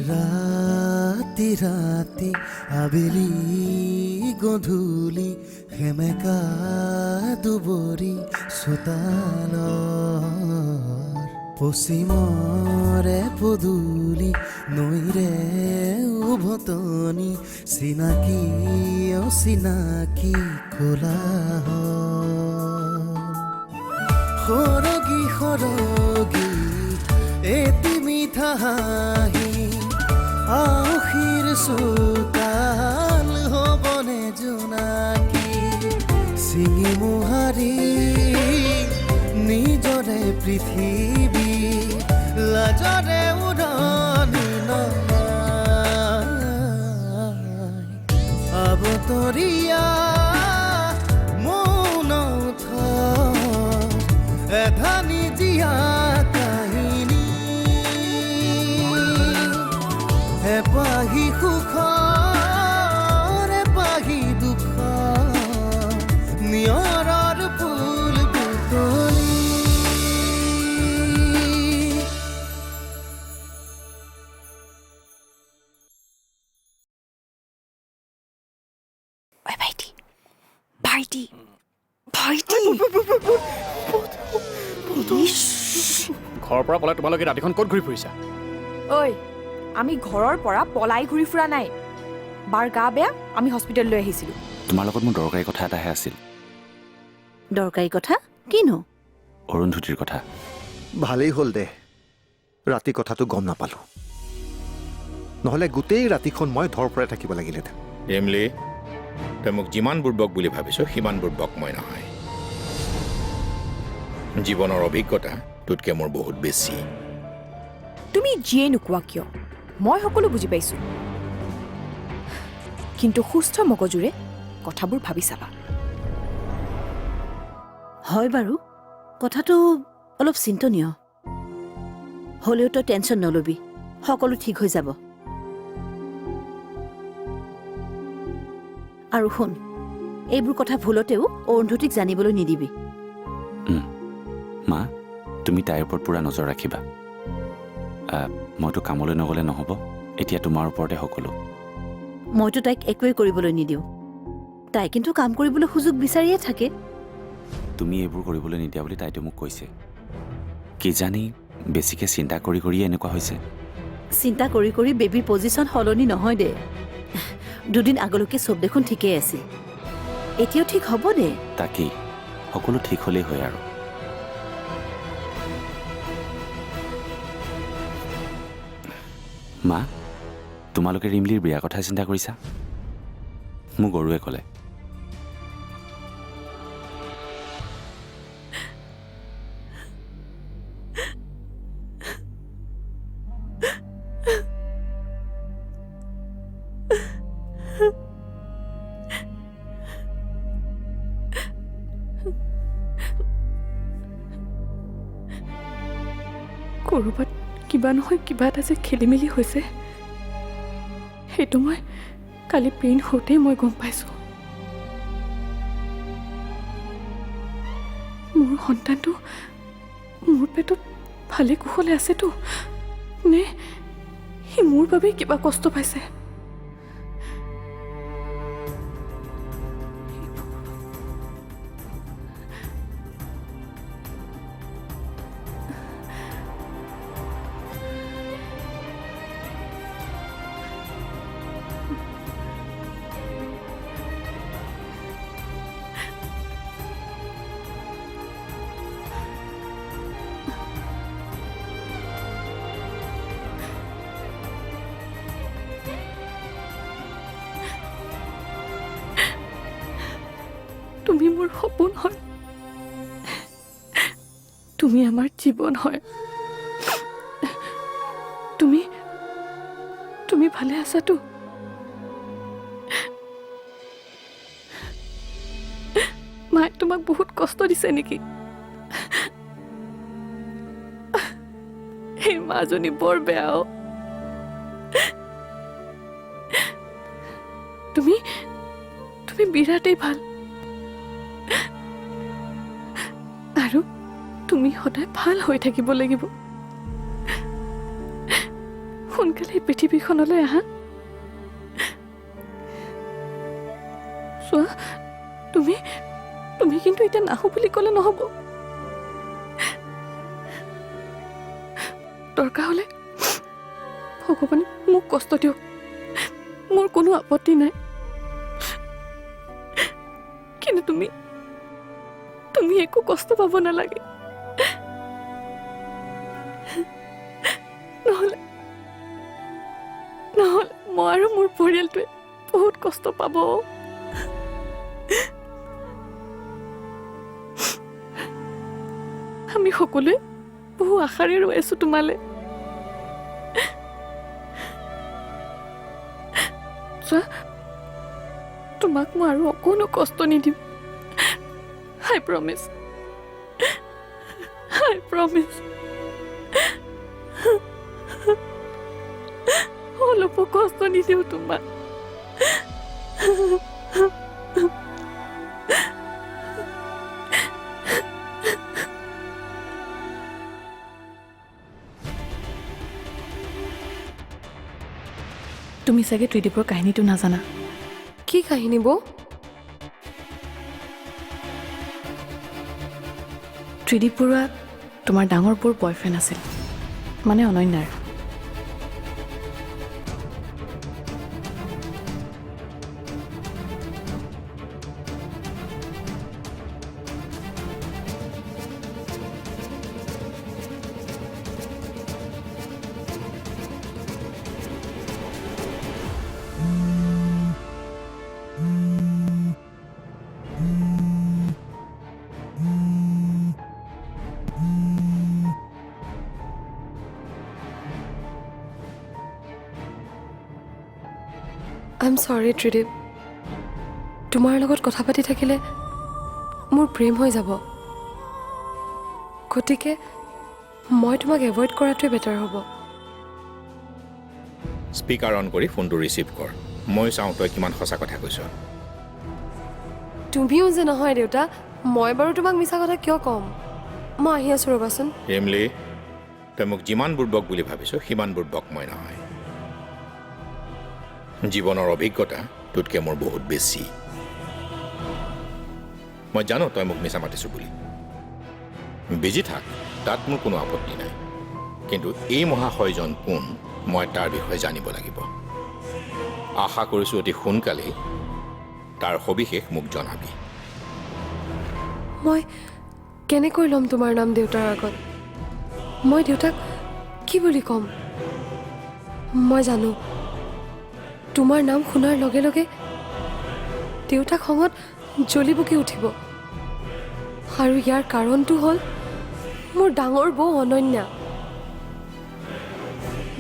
ৰাতি ৰাতি আবেলি গধূলি সেমেকা দুবৰি চোতালৰ পশ্চিমৰে পদূলি নৈৰে উভতনি চিনাকি অচিনাকি কোলাহল সৰগী সৰগী এটি মিঠা হাঁহি আউসীৰ চোতাল হ'বনে জোনাকী চিঙি মোহাৰি নিজৰে পৃথিৱী লাজৰে উৰণি নমাই আবতৰীয়া মৌন এধানি জীয়া কাহিনী এপাহি সুখৰ এপাহি দুখৰ নিয়ৰৰ ফুল বুটলি ভাইটি ভাইটি ভাইটি ঘৰৰ পৰা পলাই তোমালোকে ৰাতিখন ক'ত ঘূৰি ফুৰিছা? ঐ আমি ঘৰৰ পৰা পলাই ঘূৰি ফুৰা নাই। বাৰ গা বেয়া, আমি হস্পিটেললৈ আহিছিলোঁ। তোমাৰ লগত মোৰ দৰকাৰী কথা এটাহে আছিল। দৰকাৰী কথা কিনো? অৰুন্ধতীৰ কথা। ভালেই হ'ল দে, ৰাতি কথাটো গম নাপালোঁ, নহ'লে গোটেই ৰাতিখন মই ধৰফৰাই থাকিব লাগিলেহেঁতেন। ৰিমলি, তই মোক যিমান বুৰ্বক বুলি ভাবিছ সিমান বুৰ্বক মই নহয়। জীৱনৰ অভিজ্ঞতা তোতকৈ মোৰ বহুত বেছি। তুমি যিয়ে নোকোৱা কিয় মই সকলো বুজি পাইছোঁ, কিন্তু সুস্থ মগজুৰে কথাবোৰ ভাবি চাবা। হয় বাৰু, কথাটো অলপ চিন্তনীয়। হ'লেও তই টেনশ্যন নলবি, সকলো ঠিক হৈ যাব। আৰু শুন, এইবোৰ কথা ভুলতেও অৰুন্ধতীক জানিবলৈ নিদিবি। মা, তুমি তাইৰ ওপৰত পূৰা নজৰ ৰাখিবা। মইতো কামলৈ নগ'লে নহ'ব, এতিয়া তোমাৰ ওপৰতে সকলো। মইতো তাইক একোৱেই কৰিবলৈ নিদিওঁ, তাই কিন্তু কাম কৰিবলৈ সুযোগ বিচাৰিয়ে থাকে। তুমি এইবোৰ কৰিবলৈ নিদিয়া বুলি তাইতো মোক কৈছে। কিজানি বেছিকৈ চিন্তা কৰি কৰিয়ে এনেকুৱা হৈছে। চিন্তা কৰি কৰি বেবীৰ পজিশ্যন সলনি নহয় দে। দুদিন আগলৈকে চব দেখোন ঠিকেই আছিল, এতিয়াও ঠিক হ'ব দে। তাকেই, সকলো ঠিক হ'লেই হয় আৰু। মা, তোমালোকে ৰিমলিৰ বিয়াৰ কথা চিন্তা কৰিছা? মোক গৰুৱে ক'লে। ক'ৰবাত কিবা নহয় কিবা এটা যে খেলি মেলি হৈছে, সেইটো মই কালি পেইন হওঁতেই মই গম পাইছোঁ। মোৰ সন্তানটো মোৰ পেটত ভালে কুশলে আছেতো, নে সি মোৰ বাবেই কিবা কষ্ট পাইছে? তুমি মোৰ সপোন হয়, তুমি আমাৰ জীৱন হয়। তুমি ভালে আছাতো? মায়ে তোমাক বহুত কষ্ট দিছে নেকি? এই মাজনী বৰ বেয়াও। তুমি বিৰাটেই ভাল, আৰু তুমি সদায় ভাল হৈ থাকিব লাগিব। সোনকালে এই পৃথিৱীখনলৈ আহা চোৱা তুমি কিন্তু এতিয়া নাহো বুলি ক'লে নহ'ব দৰকাৰ হ'লে ভগৱানে মোক কষ্ট দিয়ক মোৰ কোনো আপত্তি নাই কিন্তু তুমি একো কষ্ট পাব নালাগে নহ'লে মই আৰু মোৰ পৰিয়ালটোৱে বহুত কষ্ট পাব আমি সকলোৱে বহু আশাৰে ৰৈ আছো তোমালে চোৱা তোমাক মই আৰু অকণো কষ্ট নিদিম I promise অলপো কষ্ট নিদিওঁ তোমাক তুমি চাগে ত্ৰিদীপৰ কাহিনীটো নাজানা কি কাহিনী বৌ ত্ৰিদীপ বৰুৱা তোমাৰ ডাঙৰ বৌৰ বয়ফ্ৰেণ্ড আছিল মানে অনন্যাৰ আই এম চৰি ত্ৰিদীপ তোমাৰ লগত কথা পাতি থাকিলে মোৰ প্ৰেম হৈ যাব গতিকে মই তোমাক এভইড কৰাটোৱে বেটাৰ হ'ব স্পীকাৰ অন কৰি ফোনটো ৰিচিভ কৰ মই চাওঁ তই কিমান সঁচা কথা কৈছ তুমিও যে নহয় দেউতা মই বাৰু তোমাক মিছা কথা কিয় ক'ম মই আহি আছোঁ ৰ'বাচোন ৰিমলি তই মোক যিমান বুৰ্বক বুলি ভাবিছ সিমান বুৰ্বক মই নহয় জীৱনৰ অভিজ্ঞতা তোতকৈ মোৰ বহুত বেছি মই জানো তই মোক মিছা মাতিছোঁ বুলি বিজি থাক তাত মোৰ কোনো আপত্তি নাই কিন্তু এই মহাশয়জন কোন মই তাৰ বিষয়ে জানিব লাগিব আশা কৰিছোঁ অতি সোনকালেই তাৰ সবিশেষ মোক জনাবি মই কেনেকৈ ল'ম তোমাৰ নাম দেউতাৰ আগত মই দেউতাক কি বুলি ক'ম মই জানো তোমাৰ নাম শুনাৰ লগে লগে দেউতা খঙত জ্বলিবকি উঠিব আৰু ইয়াৰ কাৰণটো হ'ল মোৰ ডাঙৰ বৌ অনন্যা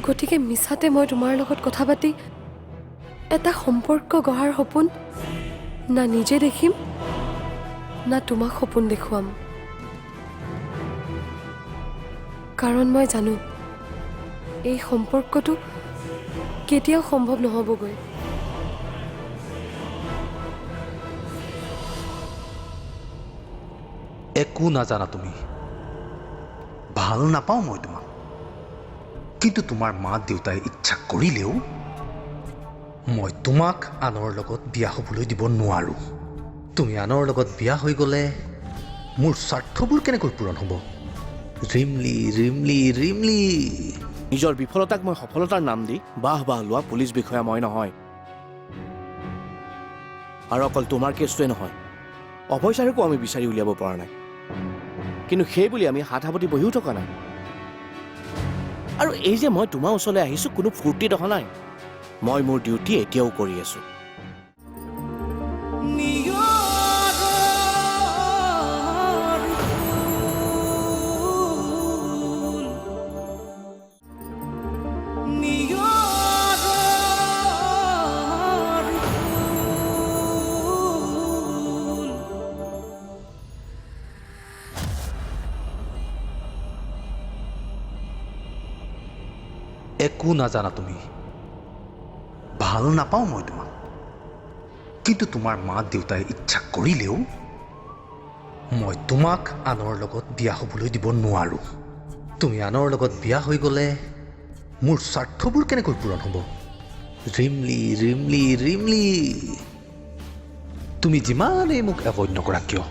গতিকে মিছাতে মই তোমাৰ লগত কথা পাতি এটা সম্পৰ্ক গঢ়াৰ সপোন না নিজে দেখিম না তোমাক সপোন দেখুৱাম কাৰণ মই জানো এই সম্পৰ্কটো কেতিয়াও সম্ভৱ নহ'বগৈ একো নাজানা তুমি ভাল নাপাওঁ মই তোমাক কিন্তু তোমাৰ মা দেউতাই ইচ্ছা কৰিলেও মই তোমাক আনৰ লগত বিয়া হ'বলৈ দিব নোৱাৰোঁ তুমি আনৰ লগত বিয়া হৈ গ'লে মোৰ স্বাৰ্থবোৰ কেনেকৈ পূৰণ হ'ব ৰিমলি ৰিমলি ৰিমলি নিজৰ বিফলতাক মই সফলতাৰ নাম দি বাহ লোৱা পুলিচ বিষয়া মই নহয় আৰু অকল তোমাৰ কেছটোৱে নহয় অভয়চাৰকো আমি বিচাৰি উলিয়াব পৰা নাই কিন্তু সেই বুলি আমি হাত সাৱটি বহিও থকা নাই আৰু এই যে মই তোমাৰ ওচৰলৈ আহিছোঁ কোনো ফূৰ্তিত অহা নাই মই মোৰ ডিউটি এতিয়াও কৰি আছোঁ একো নাজানা তুমি ভাল নাপাওঁ মই তোমাক কিন্তু তোমাৰ মা দেউতাই ইচ্ছা কৰিলেও মই তোমাক আনৰ লগত বিয়া হ'বলৈ দিব নোৱাৰোঁ তুমি আনৰ লগত বিয়া হৈ গ'লে মোৰ স্বাৰ্থবোৰ কেনেকৈ পূৰণ হ'ব? ৰিমলি ৰিমলি ৰিমলি, তুমি যিমানেই মোক এভইড নকৰা কিয়,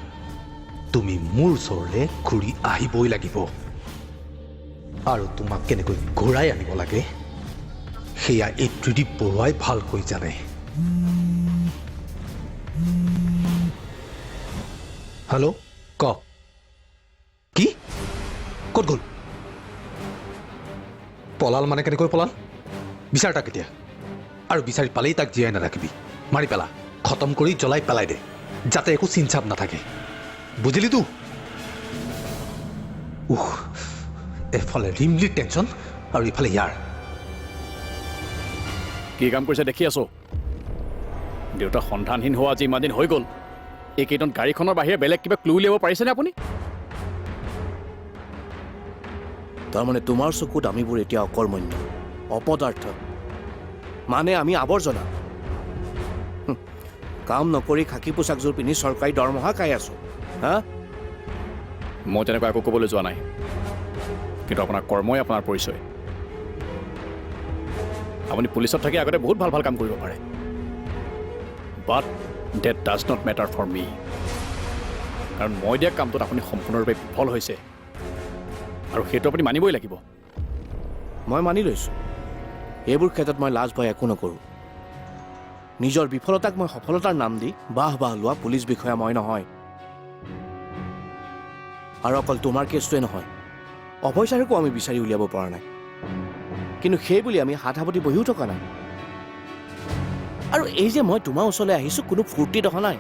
তুমি মোৰ ওচৰলৈ ঘূৰি আহিবই লাগিব। আৰু তোমাক কেনেকৈ ঘূৰাই আনিব লাগে সেয়া এই ত্ৰিদীপ বৰুৱাই ভালকৈ জানে। হেল্ল', ক কি? ক'ত গ'ল? পলাল মানে কেনেকৈ পলাল? বিচাৰ তাক এতিয়া, আৰু বিচাৰি পালেই তাক জীয়াই নাৰাখিবি, মাৰি পেলা, খতম কৰি জ্বলাই পেলাই দে, যাতে একো চিনচাপ নাথাকে, বুজিলি তো? এফালে ৰিমলিৰ টেনশ্যন আৰু ইফালে ইয়াৰ। কি কাম কৰিছে দেখি আছো। দেউতা সন্ধানহীন হোৱা আজি ইমান দিন হৈ গ'ল, এইকেইজন গাড়ীখনৰ বাহিৰে বেলেগ কিবা ক্লু উলিয়াব পাৰিছেনে আপুনি? তাৰমানে তোমাৰ চকুত আমিবোৰ এতিয়া অকৰ্মণ্য, অপদাৰ্থ, মানে আমি আৱৰ্জনা। কাম নকৰি খাকী পোচাকযোৰ পিন্ধি চৰকাৰী দৰমহা খাই আছো। হা, মই তেনেকুৱা একো ক'বলৈ যোৱা নাই, কিন্তু আপোনাৰ কৰ্মই আপোনাৰ পৰিচয়। আপুনি পুলিচত থাকি আগতে বহুত ভাল ভাল কাম কৰিব পাৰে, but that does not matter for me. কাৰণ মই দিয়া কামটোত আপুনি সম্পূৰ্ণৰূপে বিফল হৈছে, আৰু সেইটো আপুনি মানিবই লাগিব। মই মানি লৈছোঁ, এইবোৰ ক্ষেত্ৰত মই লাজ ভয় একো নকৰোঁ। নিজৰ বিফলতাক মই সফলতাৰ নাম দি বাহ বাহ লোৱা পুলিচ বিষয়া মই নহয়। আৰু অকল তোমাৰ কেছটোৱে নহয়, অভয়চাৰকো আমি বিচাৰি উলিয়াব পৰা নাই, কিন্তু সেই বুলি আমি হাত সাৱটি বহিও থকা নাই। আৰু এই যে মই তোমাৰ ওচৰলৈ আহিছোঁ, কোনো ফূৰ্তি দেখা নাই।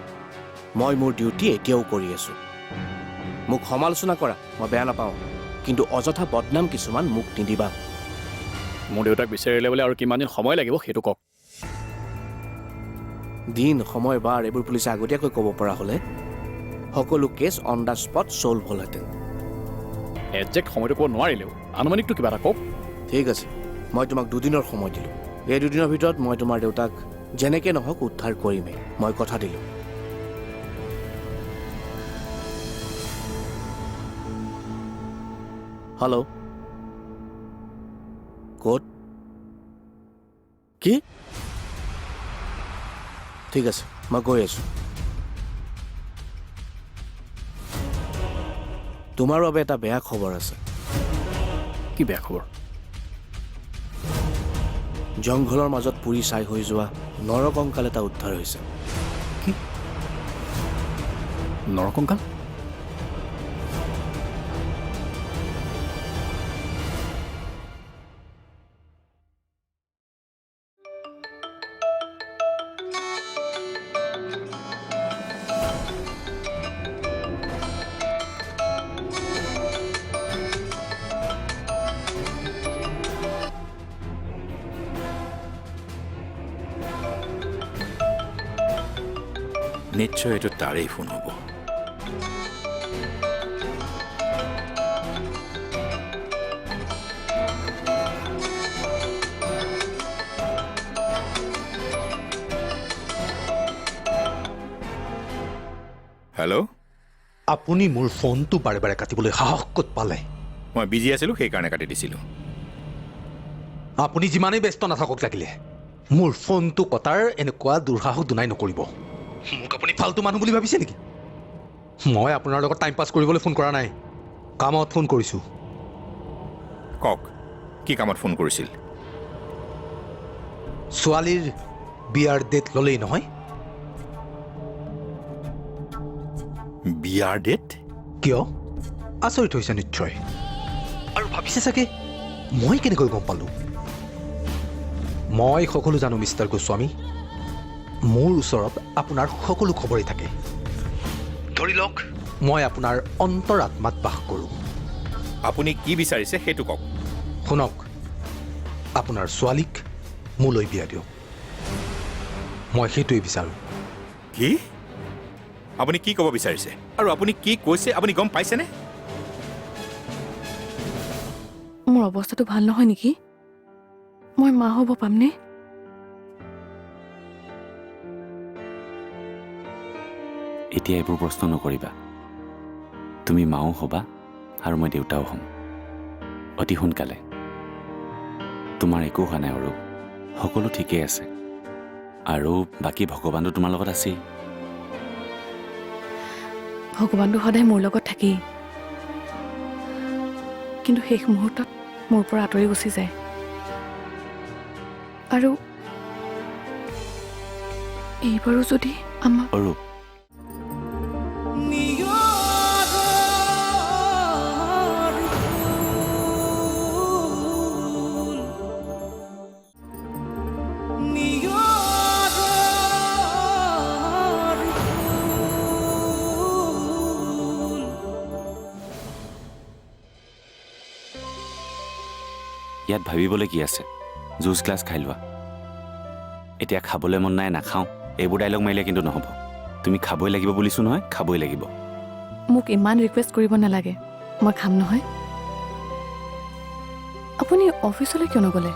মই মোৰ ডিউটি এতিয়াও কৰি আছোঁ। মোক সমালোচনা কৰা মই বেয়া নাপাওঁ, কিন্তু অযথা বদনাম কিছুমান মোক নিদিবা। মোৰ দেউতাক বিচাৰি উলিয়াবলৈ আৰু কিমান দিন সময় লাগিব সেইটো কওক। দিন, সময়, বাৰ এইবোৰ পুলিচে আগতীয়াকৈ ক'ব পৰা হ'লে সকলো case on the spot solve হ'লহেঁতেন। একজেক্ট সময়টো ক'ব নোৱাৰিলেও আনুমানিকটো কিবা এটা কওক। ঠিক আছে, মই তোমাক 2 দিনৰ সময় দিলোঁ। এই 2 দিনৰ ভিতৰত মই তোমাৰ দেউতাক যেনেকৈ নহওক উদ্ধাৰ কৰিমেই, মই কথা দিলোঁ। হেল্ল', ক'ত? কি? ঠিক আছে, মই গৈ আছোঁ। তোমাৰ বাবে এটা বেয়া খবৰ আছে। কি বেয়া খবৰ? জংঘলৰ মাজত পুৰি ছাই হৈ যোৱা নৰকংকাল এটা উদ্ধাৰ হৈছে। কি? নৰকংকাল? নিশ্চয় এইটো তাৰেই ফোন হ'ব। হেল্ল', আপুনি মোৰ ফোনটো বাৰে বাৰে কাটিবলৈ সাহস ক'ত পালে? মই বিজি আছিলোঁ, সেইকাৰণে কাটি দিছিলোঁ। আপুনি যিমানেই ব্যস্ত নাথাকক লাগিলে, মোৰ ফোনটো কটাৰ এনেকুৱা দুঃসাহস দুনাই নকৰিব। মোক আপুনি ফাল্টু মানুহ বুলি ভাবিছে নেকি? মই আপোনাৰ লগত টাইম পাছ কৰিবলৈ ফোন কৰা নাই, কামত ফোন কৰিছোঁ। কওক, কি কামত ফোন কৰিছিল? ছোৱালীৰ বিয়াৰ ডেট ল'লেই নহয়? বিয়াৰ ডেট? কিয়? আচৰিত হৈছে নিশ্চয়, আৰু ভাবিছে চাগে মই কেনেকৈ গম পালোঁ? মই সকলো জানো মিষ্টাৰ গোস্বামী। মোৰ ওচৰত আপোনাৰ সকলো খবৰেই থাকে। ধৰি লওক মই আপোনাৰ অন্তৰ আত্মাত বাস কৰোঁ। আপুনি কি বিচাৰিছে সেইটো কওক। শুনক, আপোনাৰ ছোৱালীক মোলৈ বিয়া দিয়ক, মই সেইটোৱেই বিচাৰোঁ। কি? আপুনি কি ক'ব বিচাৰিছে আৰু আপুনি কি কৈছে আপুনি গম পাইছেনে? মোৰ অৱস্থাটো ভাল নহয় নেকি? মই মা হ'ব পামনে? এতিয়া এইবোৰ প্ৰশ্ন নকৰিবা। তুমি মাও হ'বা আৰু মই দেউতাও হ'ম, অতি সোনকালে। তোমাৰ একো হোৱা নাই অৰূপ সকলো ঠিকেই আছে আৰু বাকী ভগৱানটো তোমাৰ লগত আছেই ভগৱানটো সদায় মোৰ লগত থাকেই কিন্তু শেষ মুহূৰ্তত মোৰ পৰা আঁতৰি গুচি যায় আৰু এইবাৰো যদি আমাক অৰূপ ইয়াত ভাবিবলৈ কি আছে জুচ গ্লাছ খাই লোৱা এতিয়া খাবলৈ মন নাই নাখাওঁ এইবোৰ ডাইলগ মাৰিলে কিন্তু নহ'ব তুমি খাবই লাগিব বুলিছোঁ নহয় খাবই লাগিব মোক ইমান ৰিকুৱেষ্ট কৰিব নালাগে মই খাম নহয় আপুনি অফিচলৈ কিয় নগ'লে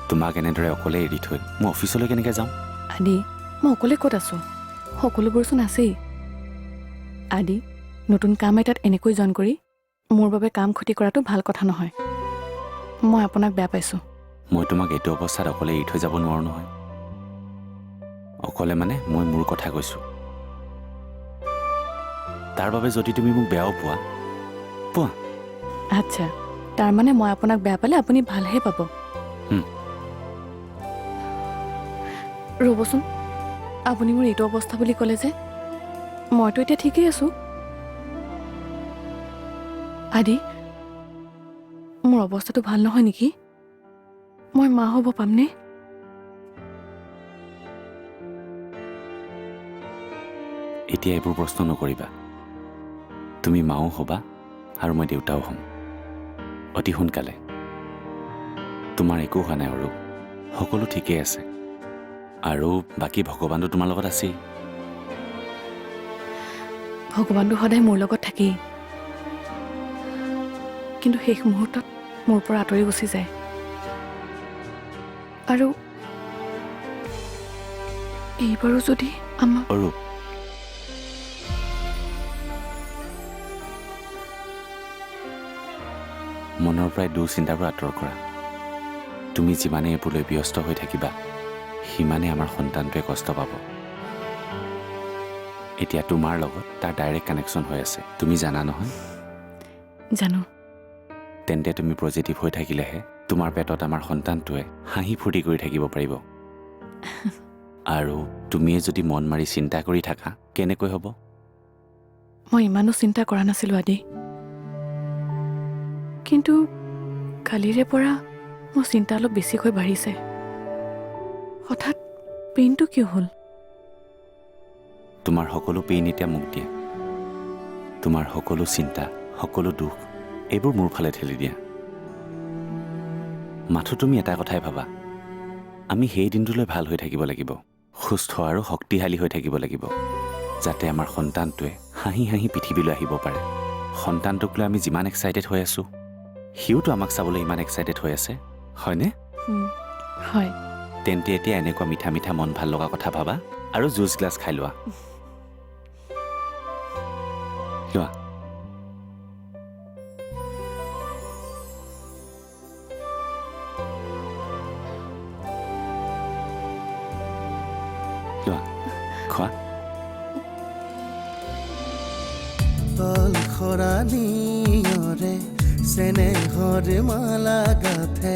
তোমাক এনেদৰে অকলে এৰি থৈ মই অফিচলৈ কেনেকৈ যাওঁ আদি মই অকলে ক'ত আছোঁ সকলোবোৰচোন আছেই আদি নতুন কাম এটাত এনেকৈ জইন কৰি মোৰ বাবে কাম ক্ষতি কৰাটো ভাল কথা নহয় মই আপোনাক বেয়া পাইছোঁ মই তোমাক এইটো অৱস্থাত অকলে এৰি থৈ যাব নোৱাৰোঁ নহয় অকলে মানে মই মোৰ কথা কৈছোঁ তাৰ বাবে যদি তুমি মোক বেয়াও পোৱা পোৱা আচ্ছা তাৰমানে মই আপোনাক বেয়া পালে আপুনি ভালহে পাব ৰ'বচোন আপুনি মোৰ এইটো অৱস্থা বুলি ক'লে যে মইতো এতিয়া ঠিকেই আছোঁ আদি মোৰ অৱস্থাটো ভাল নহয় নেকি মই মা হ'ব পামনে এতিয়া এইবোৰ প্ৰশ্ন নকৰিবা তুমি মাও হ'বা আৰু মই দেউতাও হ'ম অতি সোনকালে তোমাৰ একো হোৱা নাই অৰূপ সকলো ঠিকেই আছে আৰু বাকী ভগৱানটো তোমাৰ লগত আছেই ভগৱানটো সদায় মোৰ লগত থাকেই কিন্তু শেষ মুহূৰ্তত মোৰ পৰা আঁতৰি গুচি যায় আৰু এইবাৰো যদি আমাক অৰূপ মনৰ পৰাই দুঃচিন্তাবোৰ আঁতৰ কৰা তুমি যিমানে এইবোৰলৈ ব্যস্ত হৈ থাকিবা সিমানে আমাৰ সন্তানটোৱে কষ্ট পাব এতিয়া তোমাৰ লগত তাৰ ডাইৰেক্ট কানেকশ্যন হৈ আছে তুমি জানা নহয় জানো তেন্তে তুমি পজিটিভ হৈ থাকিলেহে তোমাৰ পেটত আমাৰ সন্তানটোৱে হাঁহি ফূৰ্তি কৰি থাকিব পাৰিব আৰু তুমিয়ে যদি মন মাৰি চিন্তা কৰি থাকা কেনেকৈ হ'ব মই ইমানো চিন্তা কৰা নাছিলোঁ আদি কিন্তু কালিৰে পৰা মোৰ চিন্তা অলপ বেছিকৈ বাঢ়িছে হঠাৎ পেইনটো কিয় হ'ল তোমাৰ সকলো পেইন এতিয়া মোক দিয়া তোমাৰ সকলো চিন্তা সকলো দুখ এইবোৰ মোৰ ফালে ঠেলি দিয়া মাথো তুমি এটা কথাই ভাবা আমি সেই দিনটোলৈ ভাল হৈ থাকিব লাগিব সুস্থ আৰু শক্তিশালী হৈ থাকিব লাগিব যাতে আমাৰ সন্তানটোৱে হাঁহি হাঁহি পৃথিৱীলৈ আহিব পাৰে সন্তানটোক লৈ আমি যিমান এক্সাইটেড হৈ আছোঁ সিওতো আমাক চাবলৈ ইমান এক্সাইটেড হৈ আছে হয়নে হয় তেন্তে এতিয়া এনেকুৱা মিঠা মিঠা মন ভাল লগা কথা ভাবা আৰু জুচ গ্লাছ খাই লোৱা লোৱা লোৱা খোৱা তল খৰানিয়ৰে চেনেহৰ মালা গাথে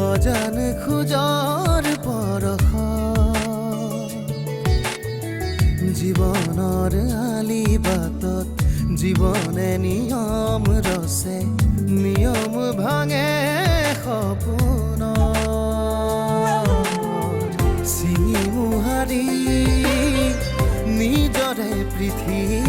অজান খোজৰ পৰশ জীৱনৰ আলি বাটত জীৱনে নিয়ম ৰচে নিয়ম ভাঙে সপোন চিঙি মোহাৰি নিজৰে পৃথিৱী